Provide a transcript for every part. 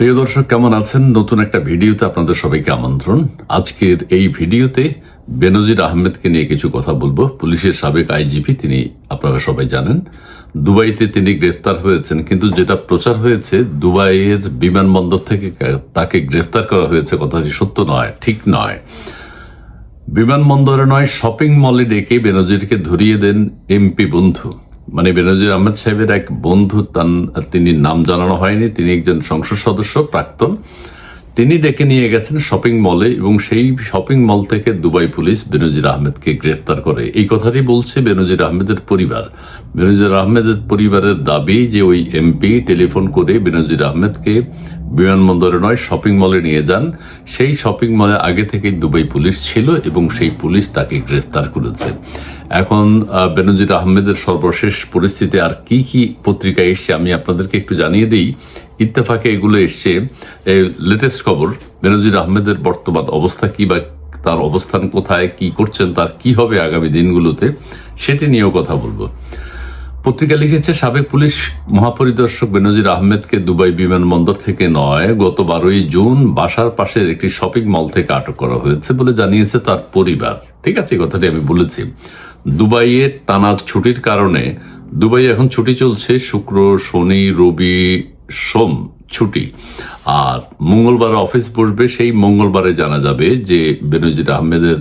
প্রিয় দর্শক, কেমন আছেন? নতুন একটা ভিডিওতে আপনাদের সবাইকে আমন্ত্রণ। আজকের এই ভিডিওতে বেনজির আহমেদকে নিয়ে কিছু কথা বলবো। পুলিশের সাবেক আইজিপি তিনি, আপনারা সবাই জানেন। দুবাইতে তিনি গ্রেফতার হয়েছেন, কিন্তু যেটা প্রচার হয়েছে দুবাইয়ের বিমানবন্দর থেকে তাকে গ্রেফতার করা হয়েছে, কথাটি সত্য নয়, ঠিক নয়। বিমানবন্দরে নয়, শপিং মলে ডেকে বেনজিরকে ধরিয়ে দেন এমপি বন্ধু, মানে বেনজির আহমেদ সাহেবের এক বন্ধু, তিনি নাম জানানো হয়নি, তিনি একজন সংসদ সদস্য প্রাক্তন। তিনি ডেকে নিয়ে গেছেন শপিং মলে এবং সেই শপিং মল থেকে দুবাই পুলিশ বেনজির আহমেদকে গ্রেফতার করে। এই কথাটি বলছে বেনজির আহমেদের পরিবার। বেনজির আহমেদের পরিবারের দাবি যে ওই এমপি টেলিফোন করে বেনজির আহমেদকে বিমানবন্দরে নয় শপিং মলে নিয়ে যান। সেই শপিং মলে আগে থেকেই দুবাই পুলিশ ছিল এবং সেই পুলিশ তাকে গ্রেফতার করেছে। এখন বেনজির আহমেদের সর্বশেষ পরিস্থিতি আর কি কি পত্রিকায় এসছে আমি আপনাদেরকে একটু জানিয়ে দিই। ইত্তেফাকে এগুলো এসছে, লেটেস্ট খবর। বেনজির আহমেদের বর্তমান অবস্থা কি, বা তার অবস্থান কোথায়, কি করছেন, তার কি হবে আগামী দিনগুলোতে, সেটি নিয়েও কথা বলবো। পত্রিকা লিখেছে, সাবেক পুলিশ মহাপরিদর্শক বেনজির আহমেদকে দুবাই বিমানবন্দর থেকে নয়, গত 12ই জুন বাসার পাশের একটি শপিং মল থেকে আটক করা হয়েছে বলে জানিয়েছে তার পরিবার। ঠিক আছে, এই কথাটি আমি বলেছি। দুবাইয়ে টানা ছুটির কারণে, দুবাই এখন ছুটি চলছে, শুক্র, শনি, রবি, সোম ছুটি, আর মঙ্গলবার অফিস বসবে। সেই মঙ্গলবারে জানা যাবে যে বেনজির আহমেদের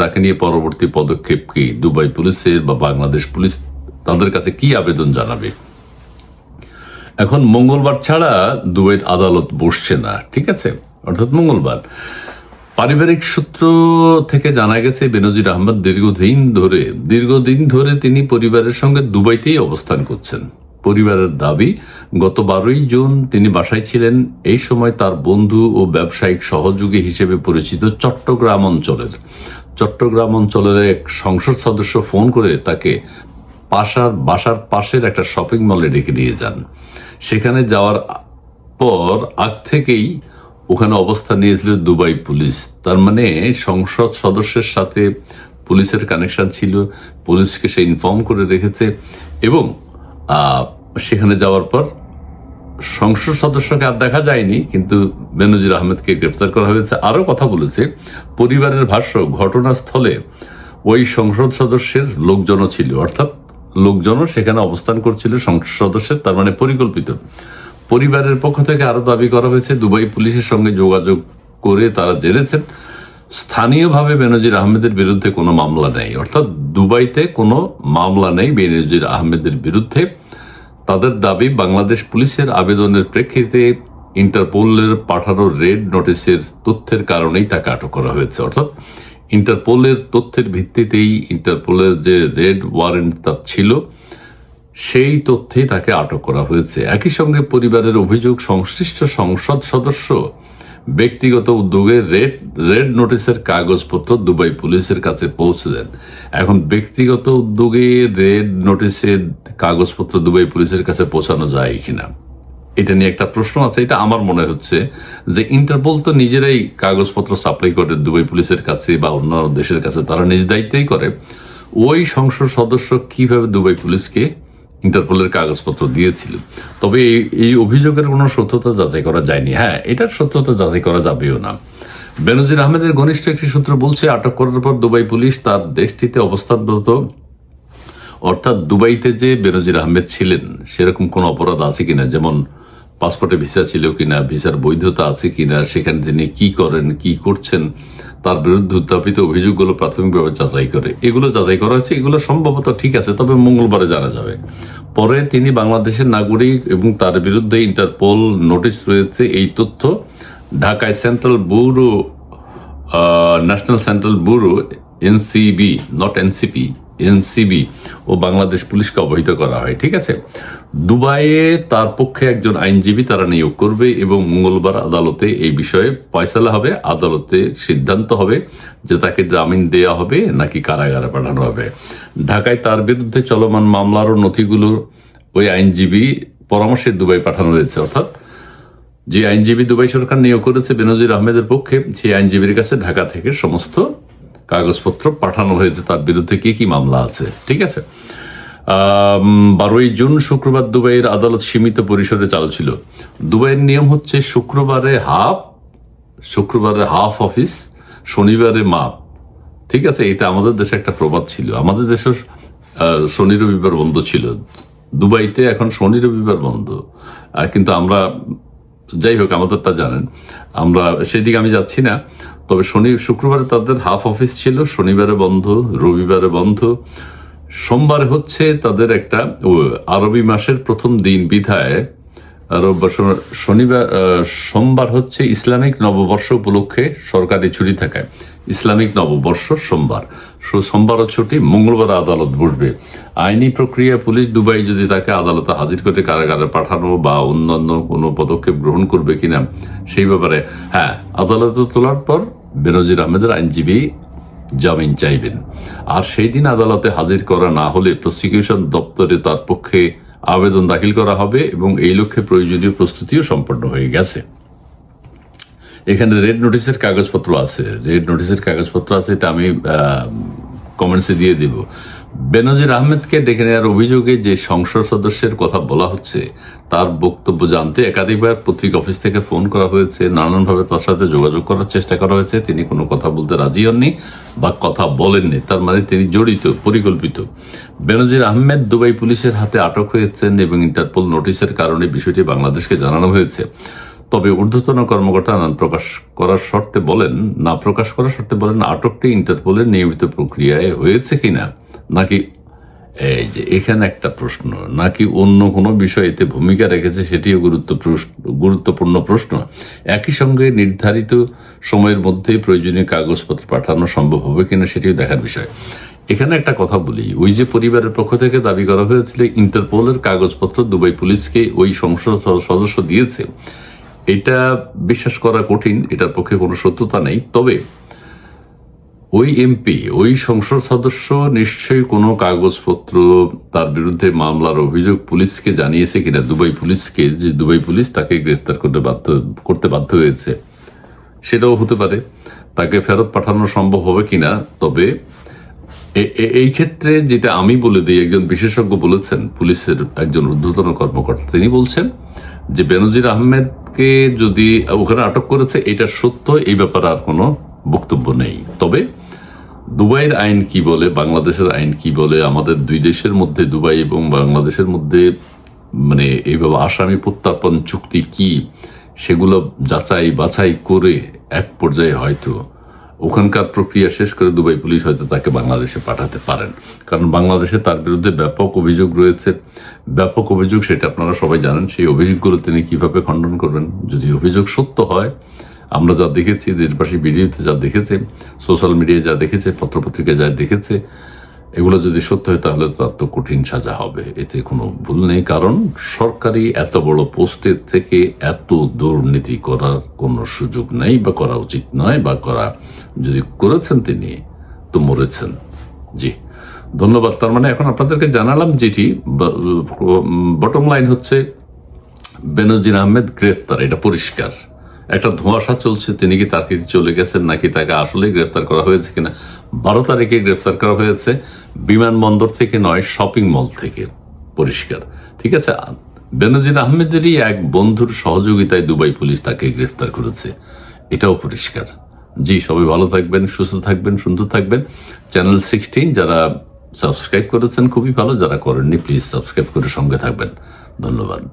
তাকে নিয়ে পরবর্তী পদক্ষেপ কি, দুবাই পুলিশের বা বাংলাদেশ পুলিশ তাদের কাছে কি আবেদন জানাবে। এখন মঙ্গলবার ছাড়া দুবাইয়ের আদালত বসছে না, ঠিক আছে, অর্থাৎ মঙ্গলবার। পারিবারিক সূত্র থেকে জানা গেছে বেনজির আহমেদ দীর্ঘদিন ধরে তিনি পরিবারের সঙ্গে দুবাইতেই অবস্থান করছেন। পরিবারের দাবি, গত 12ই জুন তিনি বাসায় ছিলেন। এই সময় তার বন্ধু ও ব্যবসায়িক সহযোগী হিসেবে পরিচিত চট্টগ্রাম অঞ্চলের এক সংসদ সদস্য ফোন করে তাকে বাসার পাশের একটা শপিং মলে ডেকে নিয়ে যান। সেখানে যাওয়ার পর আগ থেকেই ওখানে অবস্থান নিয়েছিল দুবাই পুলিশ। তার মানে সংসদ সদস্যের সাথে পুলিশের কানেকশন ছিল, পুলিশকে সে ইনফর্ম করে রেখেছে। এবং সেখানে যাওয়ার পর সংসদ সদস্যকে আর দেখা যায়নি, কিন্তু বেনজির আহমেদকে গ্রেফতার করা হয়েছে। আরও কথা বলেছে পরিবারের ভাষ্য, ঘটনাস্থলে ওই সংসদ সদস্যের লোকজনও ছিল, অর্থাৎ লোকজনও সেখানে অবস্থান করছিল সংসদ সদস্যের, তার মানে পরিকল্পিত। পরিবারের পক্ষ থেকে আরো দাবি করা হয়েছে, দুবাই পুলিশের সঙ্গে যোগাযোগ করে তারা জেনেছেন স্থানীয়ভাবে বেনজির আহমেদের বিরুদ্ধে কোনো মামলা নেই, অর্থাৎ দুবাইতে কোনো মামলা নেই বেনজির আহমেদের বিরুদ্ধে। তাদের দাবি, বাংলাদেশ পুলিশের আবেদনের প্রেক্ষিতে ইন্টারপোলের পাঠানো রেড নোটিশের তথ্যের কারণেই তাকে আটক করা হয়েছে। অর্থাৎ ইন্টারপোলের তথ্যের ভিত্তিতেই, ইন্টারপোলের যে রেড ওয়ারেন্ট তার ছিল, সেই তথ্যেই তাকে আটক করা হয়েছে। একই সঙ্গে পরিবারের অভিযোগ, সংশ্লিষ্ট সংসদ সদস্য ব্যক্তিগত উদ্যোগে রেড নোটিশের কাগজপত্র দুবাই পুলিশের কাছে পৌঁছে দেন। এখন ব্যক্তিগত উদ্যোগে রেড নোটিশের কাগজপত্র দুবাই পুলিশের কাছে পৌঁছানো যায় কিনা, এটা নিয়ে একটা প্রশ্ন আছে। এটা আমার মনে হচ্ছে যে ইন্টারপোল তো নিজেরাই কাগজপত্র সাপ্লাই করে দুবাই পুলিশের কাছে বা অন্য দেশের কাছে, তারা নিজ দায়িত্বেই করে। ওই সংসদ সদস্য কিভাবে দুবাই পুলিশকে ইন্টারপোলের কাগজপত্র দিয়েছিল? তবে এই অভিযোগের কোনো সত্যতা যাচাই করা যায়নি। হ্যাঁ, এটার সত্যতা যাচাই করা যাবেও না। বেনজির আহমেদের ঘনিষ্ঠ একটি সূত্র বলছে, আটক করার পর দুবাই পুলিশ তার দেশটিতে অবস্থানরত, অর্থাৎ দুবাইতে যে বেনজির আহমেদ ছিলেন সেরকম কোনো অপরাধ আছে কিনা, যেমন পাসপোর্টে ভিসা ছিল কিনা, ভিসার বৈধতা আছে কিনা, সেখানে তিনি কি করেন, কি করছেন, তার বিরুদ্ধে উত্থাপিত অভিযোগগুলো প্রাথমিকভাবে যাচাই করে, এগুলো যাচাই করা হচ্ছে। এগুলো সম্ভবত ঠিক আছে, তবে মঙ্গলবারে জানা যাবে। পরে তিনি বাংলাদেশের নাগরিক এবং তার বিরুদ্ধে ইন্টারপোল নোটিশ রয়েছে, এই তথ্য ঢাকায় national central bureau NCB, not NCP, NCB ও বাংলাদেশ পুলিশকে অবহিত করা হয়। ঠিক আছে, দুবাইয়ে তার পক্ষে একজন আইনজীবী তারা নিয়োগ করবে এবং মঙ্গলবার আদালতে এই বিষয়ে ফয়সালা হবে। আদালতে সিদ্ধান্ত হবে যে তাকে জামিন দেয়া হবে নাকি কারাগারে পাঠানো হবে। ঢাকায় তার বিরুদ্ধে চলমান মামলার নথিগুলো ওই আইনজীবী পরামর্শে দুবাই পাঠানো হয়েছে, অর্থাৎ যে আইনজীবী দুবাই সরকার নিয়োগ করেছে বেনজির আহমেদের পক্ষে, সেই আইনজীবীর কাছে ঢাকা থেকে সমস্ত কাগজপত্র পাঠানো হয়েছে, তার বিরুদ্ধে কি কি মামলা আছে। ঠিক আছে, 12ই জুন শুক্রবার দুবাইয়ের আদালত সীমিত পরিসরে চালু ছিল। দুবাইয়ের নিয়ম হচ্ছে শুক্রবারে হাফ অফিস, শনিবারে মাপ। ঠিক আছে, এটা আমাদের দেশে একটা প্রবাদ ছিল। আমাদের দেশে শনি রবিবার বন্ধ ছিল, দুবাইতে এখন শনি রবিবার বন্ধ। কিন্তু আমরা, যাই হোক, আমাদেরটা জানেন, আমরা সেদিকে আমি যাচ্ছি না। তবে শুক্রবারে তাদের হাফ অফিস ছিল, শনিবারে বন্ধ, রবিবারে বন্ধ, সোমবার হচ্ছে তাদের একটা আরবি মাসের প্রথম দিন বিধায় সোমবার হচ্ছে ইসলামিক নববর্ষ উপলক্ষে সরকারি ছুটি থাকায় ইসলামিক নববর্ষ সোমবারও ছুটি, মঙ্গলবার আদালত বসবে। আইনি প্রক্রিয়া পুলিশ দুবাই যদি তাকে আদালতে হাজির করে কারাগারে পাঠানো বা অন্যান্য কোনো পদক্ষেপ গ্রহণ করবে কিনা সেই ব্যাপারে, হ্যাঁ, আদালতে তোলার পর বেনজির আহমেদের আইনজীবী জামিন চাইবেন। আর সেই দিন আদালতে হাজির করা না হলে প্রসিকিউশন দপ্তরে তার পক্ষে আবেদন দাখিল করা হবে এবং এই লক্ষ্যে প্রয়োজনীয় প্রস্তুতিও সম্পন্ন হয়ে গেছে। এখানে রেড নোটিশের কাগজপত্র আছে, এটা আমি কমেন্টসে দিয়ে দিব। বেনজির আহমেদকে ডেকে নেওয়ার অভিযোগে যে সংসদ সদস্যের কথা বলা হচ্ছে তার বক্তব্য জানতে একাধিকবার পত্রিকা অফিস থেকে ফোন করা হয়েছে, নানানভাবে তার সাথে যোগাযোগ করার চেষ্টা করা হয়েছে। তিনি কোনো কথা বলতে রাজি হননি বা কথা বলেননি, তার মানে তিনি জড়িত, পরিকল্পিত। বেনজির আহমেদ দুবাই পুলিশের হাতে আটক হয়েছেন এবং ইন্টারপোল নোটিশের কারণে বিষয়টি বাংলাদেশকে জানানো হয়েছে। তবে ঊর্ধ্বতন কর্মকর্তা না প্রকাশ করার শর্তে বলেন আটকটি ইন্টারপোলের নিয়মিত প্রক্রিয়ায় হয়েছে কিনা, নাকি এই যে এখানে একটা প্রশ্ন, নাকি অন্য কোনো বিষয় এতে ভূমিকা রেখেছে, সেটিও গুরুত্বপূর্ণ প্রশ্ন। একই সঙ্গে নির্ধারিত সময়ের মধ্যে প্রয়োজনীয় কাগজপত্র পাঠানো সম্ভব হবে কিনা সেটিও দেখার বিষয়। এখানে একটা কথা বলি, ওই যে পরিবারের পক্ষ থেকে দাবি করা হয়েছিল ইন্টারপোলের কাগজপত্র দুবাই পুলিশকে ওই সংসদ সদস্য দিয়েছে, এটা বিশ্বাস করা কঠিন, এটার পক্ষে কোনো সত্যতা নেই। তবে ওই এমপি, ওই সংসদ সদস্য নিশ্চয়ই কোনো কাগজপত্র, তার বিরুদ্ধে মামলার অভিযোগ পুলিশকে জানিয়েছে কিনা, দুবাই পুলিশকে, যে দুবাই পুলিশ তাকে গ্রেফতার করতে বাধ্য হয়েছে, সেটাও হতে পারে। তাকে ফেরত পাঠানো সম্ভব হবে কিনা। তবে এই ক্ষেত্রে যেটা আমি বলে দিই, একজন বিশেষজ্ঞ বলেছেন, পুলিশের একজন ঊর্ধ্বতন কর্মকর্তা, তিনি বলছেন যে বেনজির আহমেদকে যদি ওখানে আটক করেছে এটা সত্য, এই ব্যাপারে আর কোনো বক্তব্য নেই। তবে দুবাইয়ের আইন কি বলে, বাংলাদেশের আইন কি বলে, আমাদের দুই দেশের মধ্যে, দুবাই এবং বাংলাদেশের মধ্যে, মানে এইভাবে আসামি প্রত্যার্পণ চুক্তি কি, সেগুলো যাচাই বাছাই করে এক পর্যায়ে হয়তো ওখানকার প্রক্রিয়া শেষ করে দুবাই পুলিশ হয়তো তাকে বাংলাদেশে পাঠাতে পারেন। কারণ বাংলাদেশে তার বিরুদ্ধে ব্যাপক অভিযোগ রয়েছে, সেটা আপনারা সবাই জানেন। সেই অভিযোগগুলো তিনি কিভাবে খণ্ডন করবেন? যদি অভিযোগ সত্য হয়, আমরা যা দেখেছি, দেশবাসী ভিডিওতে যা দেখেছে, সোশ্যাল মিডিয়ায় যা দেখেছে, পত্রপত্রিকায় যা দেখেছে, এগুলো যদি সত্য হয় তাহলে তার তো কঠিন সাজা হবে, এতে কোনো ভুল নেই। কারণ সরকারি এত বড় পোস্টের থেকে এত দুর্নীতি করার কোনো সুযোগ নেই বা করা উচিত নয়, বা যদি করেছেন তিনি তো মরেছেন। জি, ধন্যবাদ। তার মানে এখন আপনাদেরকে জানালাম যেটি বটম লাইন হচ্ছে বেনজির আহমেদ গ্রেফতার, এটা পরিষ্কার। একটা ধোঁয়াশা চলছে, তিনি কি তার কাছে চলে গেছেন নাকি তাকে আসলে গ্রেফতার করা হয়েছে কিনা। 12 তারিখে গ্রেফতার করা হয়েছে বিমানবন্দর থেকে নয়, শপিং মল থেকে, পরিষ্কার। ঠিক আছে, বেনজির আহমেদেরই এক বন্ধুর সহযোগিতায় দুবাই পুলিশ তাকে গ্রেফতার করেছে, এটাও পরিষ্কার। জি, সবাই ভালো থাকবেন, সুস্থ থাকবেন, সুন্দর থাকবেন। চ্যানেল 16 যারা সাবস্ক্রাইব করেছেন খুবই ভালো, যারা করেননি প্লিজ সাবস্ক্রাইব করে সঙ্গে থাকবেন। ধন্যবাদ।